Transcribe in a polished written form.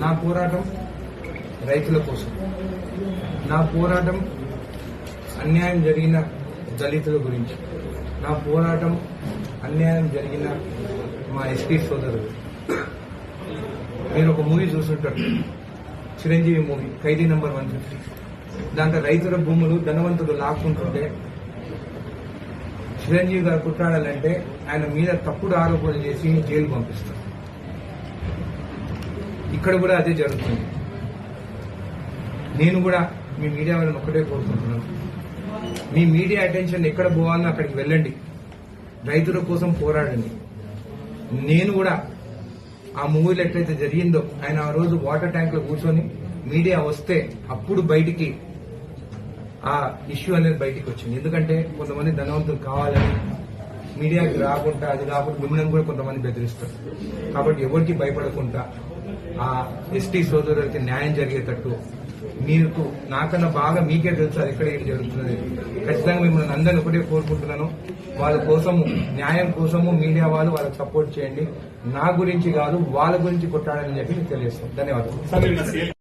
నా పోరాటం రైతుల కోసం, నా పోరాటం అన్యాయం జరిగిన దళితుల గురించి, నా పోరాటం అన్యాయం జరిగిన మా ఎస్పీ సోదరులు. మీరు ఒక మూవీ చూస్తుంటారు, చిరంజీవి మూవీ ఖైదీ నంబర్ 150. దాంట్లో రైతుల భూములు ధనవంతులు లాక్కుంటుంటే చిరంజీవి గారు కుట్టాడాలంటే ఆయన మీద తప్పుడు ఆరోపణలు చేసి జైలు పంపిస్తారు. ఇక్కడ కూడా అదే జరుగుతుంది. నేను కూడా మీ మీడియా వాళ్ళని ఒక్కటే కోరుకుంటున్నాను, మీ మీడియా అటెన్షన్ ఎక్కడ పోవాలో అక్కడికి వెళ్ళండి, రైతుల కోసం పోరాడండి. నేను కూడా ఆ మూవీలో ఎట్లయితే జరిగిందో, ఆయన ఆ రోజు వాటర్ ట్యాంక్ లో కూర్చొని మీడియా వస్తే అప్పుడు బయటికి ఆ ఇష్యూ అనేది బయటికి వచ్చింది. ఎందుకంటే కొంతమంది ధనవంతులు కావాలని మీడియాకి రాకుండా, అది కాకుండా మిమ్మల్ని కూడా కొంతమంది బెదిరిస్తారు. కాబట్టి ఎవరికి భయపడకుండా ఆ ఎస్టీ సోదరులకి న్యాయం జరిగేటట్టు, మీకు నాకన్నా బాగా మీకే తెలుసు అది ఎక్కడ ఏం జరుగుతున్నది. ఖచ్చితంగా మిమ్మల్ని అందరినీ ఒకటే కోరుకుంటున్నాను, వాళ్ళ కోసము, న్యాయం కోసము మీడియా వాళ్ళు వాళ్ళకి సపోర్ట్ చేయండి. నా గురించి కాదు, వాళ్ళ గురించి కొట్టాడని చెప్పి మీకు తెలియజేస్తాను. ధన్యవాదాలు.